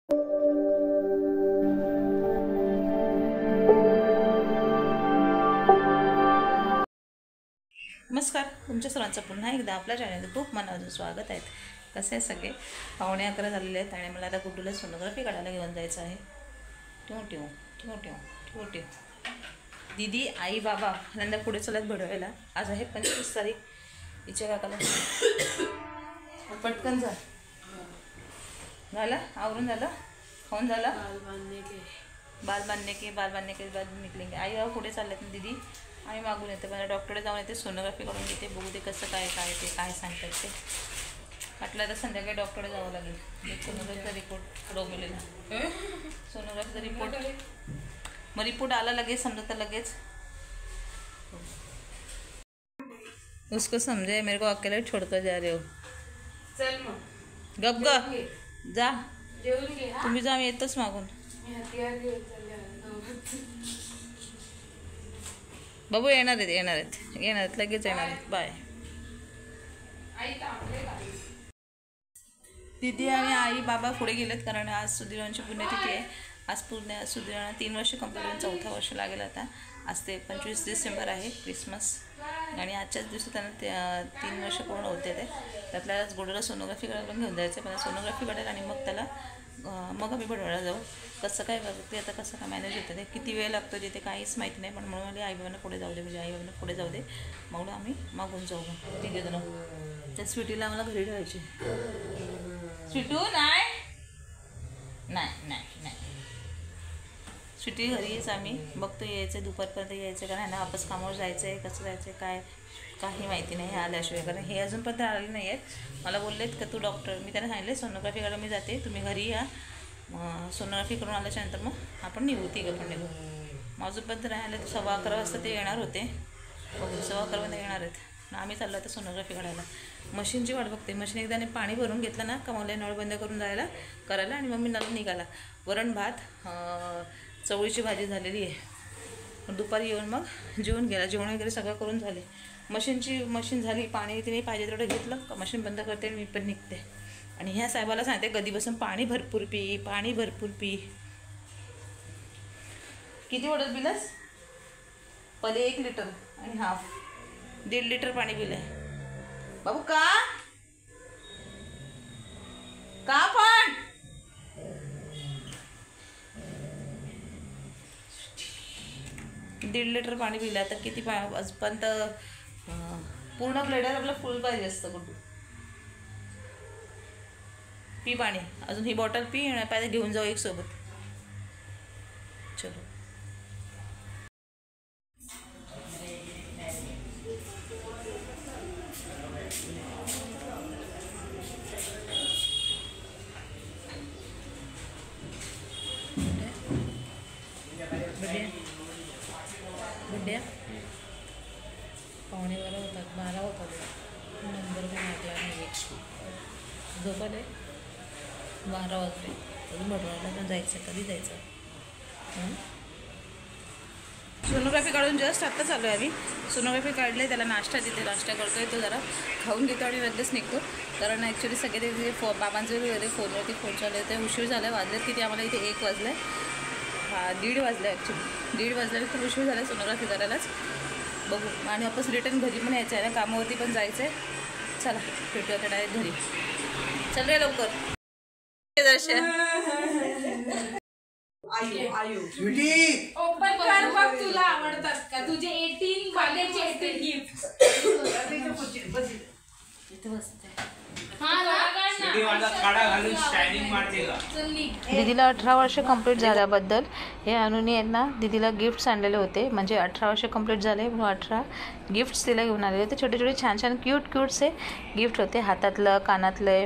नमस्कार, तुमच्या सर्वांचं पुन्हा एकदा आपल्या चॅनलवर खूप मनापासून स्वागत आहे. कसे आहे सगळे? 11:15 झालेले आहेत आणि मला आता गुड्डूला सोनोग्राफी काढायला घेऊन जायचं आहे. ठेव दीदी, आई, बाबा नंतर पुढे चलत भडवायला. आज आहे 25 तारीख. हिच्या काकाला पटकन झालं, आवरून झालं, खाऊन झालं. बाल बांधने के बाद निकलेंगे. आई बाबा पुढे चाललेत ना दीदी. आम्ही मागून येते, मला डॉक्टरकडे जाऊन येते, सोनोग्राफी करून घेते, बघू ते कसं काय ते काय सांगतात ते. म्हटलं तर संध्याकाळी डॉक्टरकडे जावं लागेल. सोनोग्राफीचा रिपोर्ट डोंबिवलीला, सोनोग्राफीचा रिपोर्ट. मग रिपोर्ट आला लगेच, समजा तर लगेच. उसको समझे, मेरे को अकेले छोड़कर जा रहे हो. चल मग गप जा, तुम्ही जा, मी येतच मागून. बाबू येणार आहेत लगेच येणार आहेत. बाय. दीदी आणि आई बाबा पुढे गेलेत, कारण आज सुधीरांची पुण्यतिथी आहे. आज सुधीरांना 3 वर्ष कंप्लीट होऊन 4थं वर्ष लागेल आता. आज ते 25 डिसेंबर आहे, क्रिसमस. आणि आजच्याच दिवशी त्यांना 3 वर्ष पूर्ण होते. त्यातल्या आज गोडूला सोनोग्राफी करायला घेऊन जायचं. पण सोनोग्राफी काढायला आणि मग त्याला मग आम्ही बनवायला जाऊ. कसं काय बघते आता, कसं काय मॅनेज होतं ते, किती वेळ लागतो तिथे काहीच माहिती नाही. पण म्हणून मला आईबाबांना पुढे जाऊ दे, म्हणजे आईबाबांना पुढे जाऊ दे, मग आम्ही मागून जाऊ. ठीक आहे ना. त्या स्वीटीला मला घरी ठेवायची. स्वीटू नाही स्वीटी घरी येच. आम्ही बघतो यायचं दुपारपर्यंत यायचं, कारण ह्यांना वापस कामावर जायचं आहे. कसं जायचं आहे काय काही माहिती नाही हे आल्याशिवाय, कारण हे अजूनपर्यंत आले नाही आहेत. मला बोललेत का तू डॉक्टर, मी त्यांना सांगितले सोनोग्राफी करायला मी जाते, तुम्ही घरी या. सोनोग्राफी करून आल्याच्यानंतर मग आपण निघू, तिघं पण निघू. मग अजूनपर्यंत नाही आले. 11:15 वाजता ते येणार होते. बघू 11:15 वाजता येणार आहेत. आम्ही चाललो आता सोनोग्राफी काढायला. मशीनची वाट बघते. मशीन एकदा पाणी भरून घेतलं ना का मला नळ बंद करून करायला आणि मग मी नळ निघाला. वरण भात, चवळीची भाजी झालेली आहे. दुपारी येऊन मग जेवण वगैरे सगळं करून झाले. मशीन झाली. पाणी तिने पाहिजे तेवढं घेतलं का मशीन बंद करते आणि मी पण निघते. आणि ह्या साहेबाला सांगते कधी बसून पाणी भरपूर पी. किती ऑर्डर बिलस? पहिले 1 लिटर आणि हाफ 1.5 लिटर पाणी बिल आहे. बाबू का पण 1.5 लिटर पाणी पिलं. आता किती आजपर्यंत पूर्ण ब्लेडर आपलं फुल पाहिजे असतं. कुठं पी पाणी, अजून ही बॉटल पी आणि पाहिजे घेऊन जाऊ एक सोबत. चलो गुड्ड्या 11:15 होतात, 12 होतात. नंबर पण ऐकला नाही. झोपले 12 वाजले. अजून भटवायला पण जायचं. कधी जायचं? सोनोग्राफी काढून जस्ट आत्ता चालू आहे आम्ही. सोनोग्राफी काढले, त्याला नाश्ता करतो आहे. तो जरा खाऊन घेतो आणि लगेच निघतो. कारण ॲक्च्युली सगळे ते बाबांचे वगैरे फोनवरती फोन चालू होते. उशीर झाला. वाजलेत किती आम्हाला इथे 1 वाजलं आहे. 1:30 वाजले ॲक्च्युली. 1:30 वाजल्यावर खूप उशीर झाला सोनोग्राफी करायलाच. बघू. आणि वापस रिटर्न घरी पण यायचं आहे ना, कामावरती पण जायचं आहे. चला भेटू आता डायरेक्ट घरी. चल रे लवकर. दर्शन ओपन कर बघ, तुला आवडतात का तुझे 18 वालेचे 18 गिफ्ट. इथे बसते. दीदीला 18 वर्ष कंप्लीट झाल्याबद्दल हे अनुनी यांना दीदीला गिफ्ट्स आणलेले होते. म्हणजे 18 वर्ष कंप्लीट झाले म्हणून 18 गिफ्ट्स तिला घेऊन आलेले होते. छोटे छान क्यूटसे गिफ्ट होते. हातातलं, कानातले,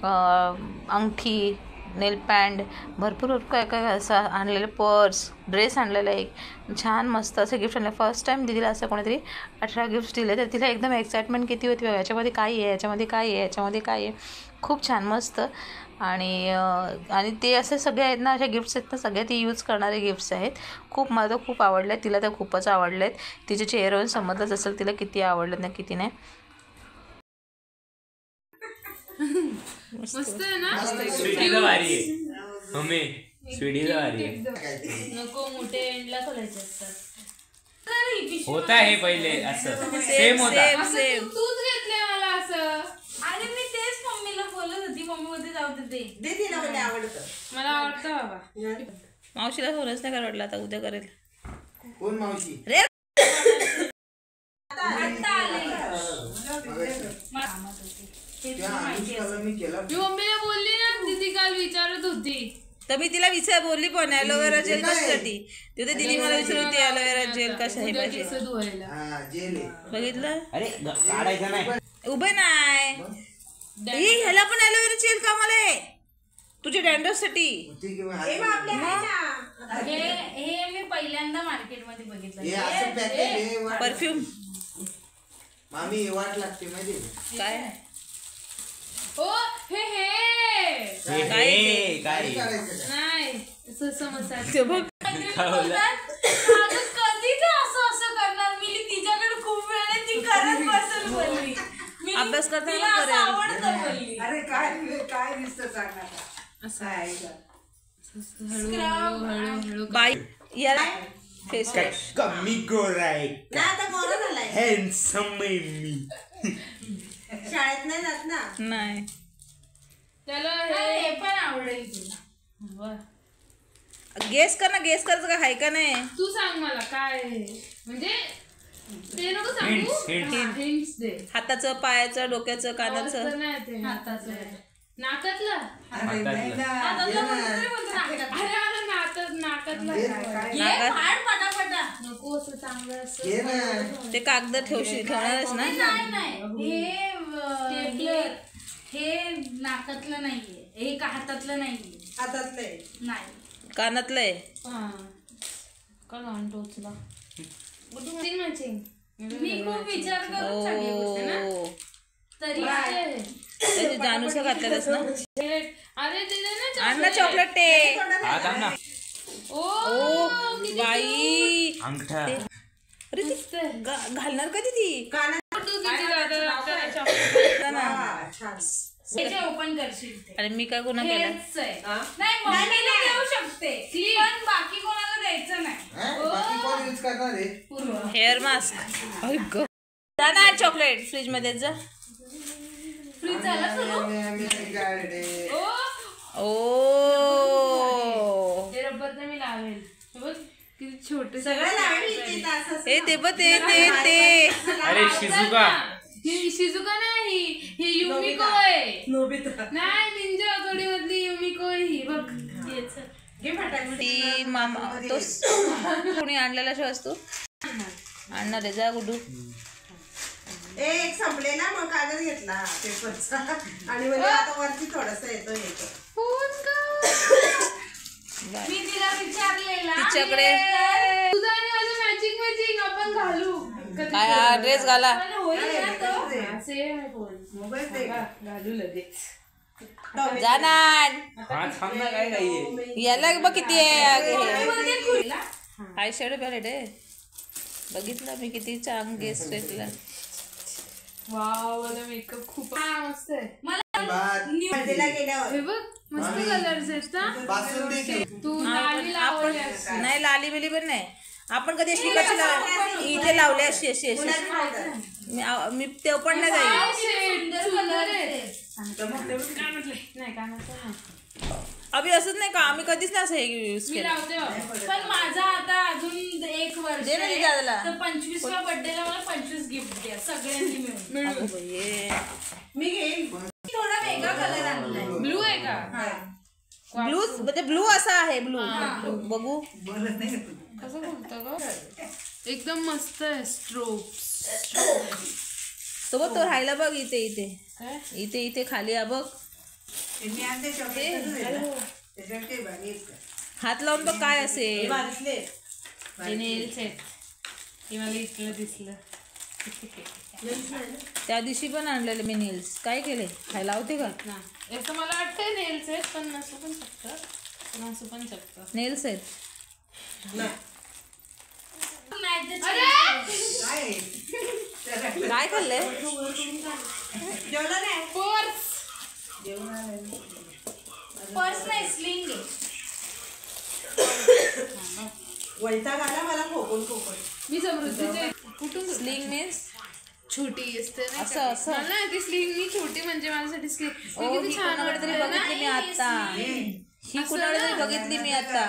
अंगठी, नेल पॅन्ट, भरपूर काय असं आणलेलं. पर्स, ड्रेस आणलेला एक छान मस्त असे गिफ्ट आणले. फर्स्ट टाईम दीदीला असं कोणीतरी 18 गिफ्ट्स दिले. तर तिला एकदम एक्साइटमेंट किती होती, याच्यामध्ये काय आहे. खूप छान मस्त. आणि ते असे सगळे आहेत ना, असे गिफ्ट्स आहेत ना, सगळे ती यूज करणारे गिफ्ट्स आहेत. मला तर खूप आवडले. तिला तर खूपच आवडलेत. तिच्या चेहऱ्यावरून समजलंच असेल तिला किती आवडलेत ना किती नाही. मस्त आहे ना. भारी आहे. मम्मी स्वीडीला आली नको मोठे एंडला खोलायचे असतात. होता हे पहिले असं सेम होता. सेम तूच घेतले मला असं. अरे मी तेच मम्मीला बोलत होती. मम्मी मध्ये जाऊ दे तिला मला आवडतं. मला आवडतं बाबा. मावशीला फोनच नाही वाटलं आता उद्या करेल. कोण मावशी रे मी मम्मीला बोलली ना दीदी काल विचारत होती. तर मी तिला बोलली पण ॲलोवेरा जेल कशासाठी. तिथे दिदी मला विचारत होती ॲलोवेरा जेल कशासाठी पाहिजे. केस धुवायला. बघितलं अरे काढायचं नाही. उभे नाही ह्याला पण ॲलोवेरा जेल कामाला आहे तुझ्या डॅन्ड्रफसाठी. हे मी पहिल्यांदा मार्केटमध्ये बघितलं. परफ्यूम मामी वाट लागते माहिती काय ओ हे काय नाही मसाज. ते बघ कधी ते असं करणार. मी तिच्याकडे खूप वेळ आहे ती करत बसेल बोलली. अभ्यास करताना तिला असं करेल. आवडतं बोलली. अरे काय दिसतं सांगा असं आहे का? हळूहळू बाई याला फेस वॉश कमी गोरा आहे आता मोरा झालाय हँडसम आहे मी. शाळेत नाही जात ना. नाही त्याला हे पण आवडेल तुला. गेस कर ना. गेस करायचं का हाय का नाही. तू सांग मला काय म्हणजे ते नको सांगू. Hints. हिंट्स दे. हाताचं पायाचं डोक्याचं कानाचं. आवाज तर नाही ते हाताचं. नाकातलं. हातातलं. हातातलं कोणतं तरी बोलतो नाकात. अरे मला नाकातलं काय? ये फाड पटापटा. नको असं चांगलं असं. ते कागद ठेवणारच ना. नाही हे हे नाकातलं नाहीये. हे का हातातलं नाहीये. हातातलंय नाही कानातलं आहे. का लहान टोचला. मी खूप विचार करून सगळ्या गोष्टी ना. ओ तरी जानूचं घातलेलंच ना. अरे तिथे ना अण्णा चॉकलेट ते. हा थांब ना. ओ बाई अंगठा. अरे ती घालणार कधी ती. ओपन करशील ते. अरे मी काय गुन्हा केला. हेच आहे. नाही मम्मीला देऊ शकते पण बाकी कोणाला द्यायचं नाही. बाकी कोण यूज करणार आहे पूर्व हेअर मास्क जाणार चॉकलेट फ्रीज मध्ये जा. फ्रीज झाला सुरू. ओ ते रबर तर मी लावेल. बघ किती छोटे सगळं लावेल हे ते बघ ते ते ते. अरे शिजुका. ही शिजुका नाही ही युमिको आहे. नोबिता नाही निंजा हथौडी मधली युमिको आहे ही. बघ हेच. घे फटाके. ती मामा तो कोणी आणलेला शिवाय तू आणणार आहे. जा गुड्डू. एक संपलेला मग कागद घेतला पेपरचा आणि म्हणजे आता वरती थोडस येतो फोन का मी तिला विचारलेला तिच्याकडे तुझं आणि माझं मॅचिंग आपण घालू. काय हा ड्रेस घाला. पण होईल ना तो. सेम आहे फोन. मोबाईल दे. घालू लगेच. जाणार हा थांब ना. काय काही याला बघ किती आहे. मध्ये खुला. आय शेडो पॅलेट आहे. बघितलं मी किती चांग गेस घेतला. वाव मला मेकअप खूप मस्त आहे. हळदीला गेल्यावर हे बघ मस्त कलर्स आहेत ना. तू लाली आपण लावल्यास. नाही लाली बिली पण नाही. आपण कधी अशी कशी इथे लावले अशी अशी अशी मी ते पण नाही जाईल. नाही कानाचं नाही. अभि असंच नाही का. आम्ही कधीच नाही असं हे यूज मी केलं. लावते पण माझा आता अजून 1 वर्ष दे ना आहे. तिच्या दादाला. तर 25व्या बर्थडेला मला 25 गिफ्ट द्या सगळ्यांनी मिळून. अगं बाई. मी घेईन. थोडा वेगळा कलर आणलाय. ब्लू आहे का. ब्लू म्हणजे ब्लू असा आहे. ब्लू बघू कसं बोलतो ग. एकदम मस्त आहे. स्ट्रोक्स. सोबत तो राहायला बघ इथे इथे काय इथे इथे खाली आ बघ. मी आणते चॉकलेट त्याच्यावर ते बारीक हात लावून बघ काय असेल. बारीकले नेल्स आहेत. हे मला इथलं दिसलं. त्या दिवशी पण आणलेले मी नेल्स. काय केले खायला होते का. नाही असं मला वाटतंय नेल्स आहेत पण नसू पण शकतं. पण असू पण शकतं. नेल्स आहेत. काय खाल्लंय. जेवलं नाही पर्स. पर्स नाही स्लिंग आहे. वैताग आला मला खोकून खोकून. मी समृद्धीचे कुठून स्लिंग मीन्स छोटी असते नाही असं का? असं. मला नाही ती स्लिंग मी छोटी म्हणजे माझ्यासाठी स्लिंग ही कुणाकडे तरी बघितली मी आता. ही कुणाकडे तरी बघितली मी आता.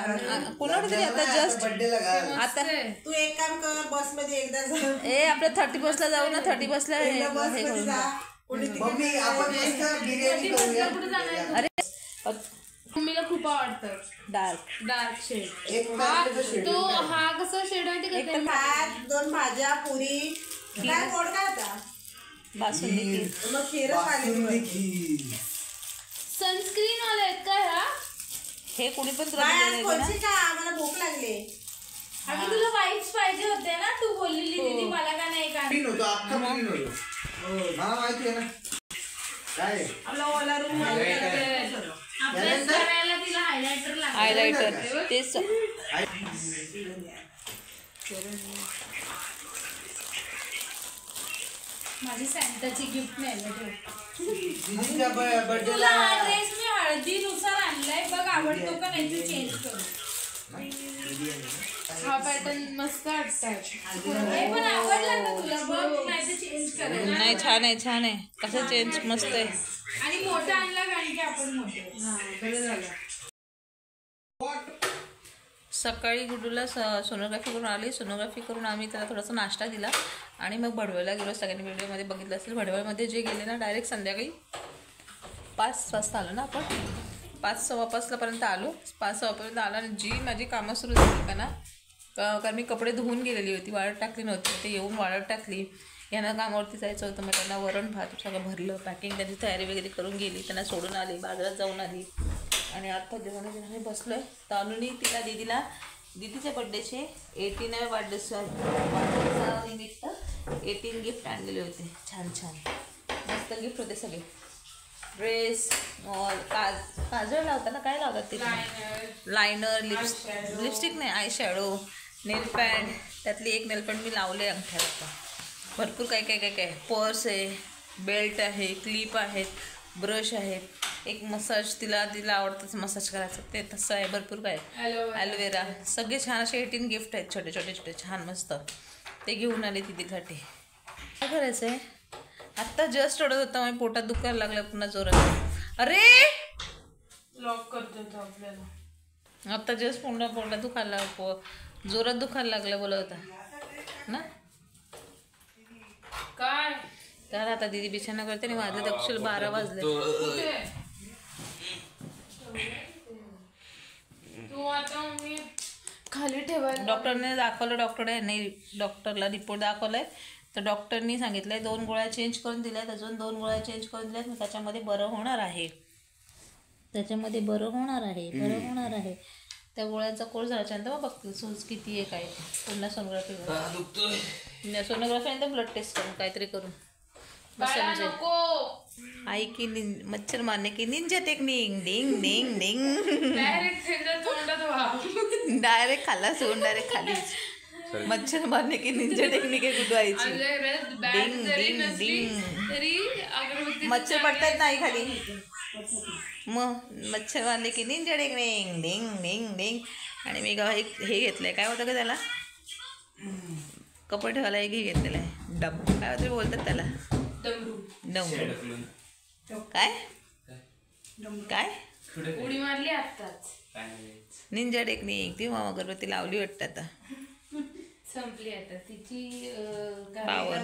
कुणाकडे तरी आता जस्ट बर्थडेला घाल. आता. तू एक काम कर, बस मध्ये एकदा जा. ए आपल्या 30 बसला जाऊ ना. 30 बसला एकदा बस मध्ये जा. पुढे मम्मी आपण मस्त बिर्याणी करूया. अरे मम्मीला खूप आवडतं डार्क डार्क शेड. एक मॅचचा शेड. तो हा कसा शेड आहे ते एक भात, 2 भाज्या, पुरी. काय गोड काय होता? बासुंदी खीर. मग खीरच बासुंदी आली. खीर. सनस्क्रीन वाला आहेत का ह्या? हे कोणी पण तुला काय दिलेलं आज आहे खोलशी का? आम्हाला भूक लागली. अगं तुला वाईट्स पाहिजे होते ना, तू बोललेली दीदी मला का नाही का? क्लीन होतो अख्खा क्लीन होतो. मला माहिती आहे ना काय आपला ओला रूम अभ्यास करायला तिला हायलायटर लागतं. हायलायटर तेच. माझी सॅन्टाची गिफ्ट नाही दीदीच्या तुला बर्थडेला हा ड्रेस मी हळदीनुसार आणलाय बघ, आवडतो का नाही तू चेंज करू. हा पॅटर्न मस्त वाटतात. हे पण आवडला ना तुला बघ, नाही तर चेंज करायला. नाही छान आहे छान आहे. कसं चेंज मस्त आहे. आणि मोठा आणला कारण की आपण मोठे. बरं झालं. सकाळी गुड्डूला सोनोग्राफी करून आली. सोनोग्राफी करून आम्ही त्याला थोडासा नाश्ता दिला आणि मग भडवळला गेलो. सगळ्यांनी व्हिडिओमध्ये बघितलं असेल. भडवळमध्ये जे गेले ना डायरेक्ट संध्याकाळी 5 वाजता आलो ना आपण. 5 सव्वा 5 पर्यंत आलो. 5 सव्वा पर्यंत आला आणि जी माझी कामं सुरू झाली का ना, कारण मी कपडे धुवून गेलेली होती, वाळत टाकली नव्हती. ते येऊन वाळत टाकली. यांना कामावरती जायचं होतं. मग त्यांना वरण भात सगळं भरलं, पॅकिंग त्यांची तयारी वगैरे करून गेली. त्यांना सोडून आली, बाजारात जाऊन आली आणि आता जेवणाने बसलो आहे. तानुनी तिला दीदीच्या बड्डेचे 18व्या वाढदिवसा निमित्त 18 गिफ्ट आणलेले होते. छान छान मस्त गिफ्ट होते सगळे. ड्रेस, काजळ लावताना काय लावतात ते? लायनर, लिपस्टिक नाही, आय शॅडो, नेल पॅड. त्यातली एक नेल पॅड मी लावले अंगठ्यात आता. भरपूर काय काय काय काय पर्स आहे, बेल्ट आहे, क्लिप आहेत, ब्रश आहेत. एक मसाज तिला आवडतं मसाज करायचं ते तसं आहे. भरपूर काय ॲलोवेरा. सगळे छान असे 18 गिफ्ट आहेत छोटे छोटे छोटे छान मस्त. ते घेऊन आले तिथेसाठी. काय करायचं आहे? आत्ता जस्ट ओढत होता माझ्या पोटात दुखायला लागलं पुन्हा जोरात. अरे लॉक करतो आपल्याला. आत्ता जस्ट पोटात दुखायला जोरात दुखायला लागलं बोलत होता ना. काय तर आता दीदी बिछाना करते आणि वाजले तक्षल 12 वाजले. तू आता मी खाली ठेवायला. डॉक्टरने दाखवलं. डॉक्टरला रिपोर्ट दाखवलाय. तर डॉक्टरनी सांगितलंय 2 गोळ्या चेंज करून दिल्यात. अजून 2 गोळ्या चेंज करून दिल्यात. मग त्याच्यामध्ये बरं होणार आहे. बरं होणार आहे. त्या गोळ्याचा कोर्स झाल्याच्यानंतर मग बघतील सूज किती आहे काय. पुन्हा सोनोग्राफी नंतर ब्लड टेस्ट करून काहीतरी करून समजेल. आई की मच्छर मारने की निंजा टेक्निक. डिंग डिंग डिंग. डायरेक्ट खाला सोन डायरेक्ट खाली. मच्छर मारने की निंजा टेक्निक आहे गुड्डू आईची. डिंग डिंग डिंग. मच्छर पडतात नाही खाली. मग मच्छर मारले की निंजा टेक्निक. डिंग डिंग डिंग. आणि मी हे घेतलंय. काय होतं का त्याला? कपडे ठेवायला एक हे घेतलेलं आहे. डब काय होतं बोलतात त्याला? डमरू. काय काय उडी मारली आत्ताच. Ninja technique. ती मामा अगरबत्ती लावली वाटतं आता. संपली आता तिची पावर.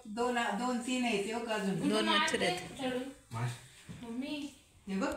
2-3 आहे ते अजून. 2 मच्छर आहेत. मम्मी हे बघ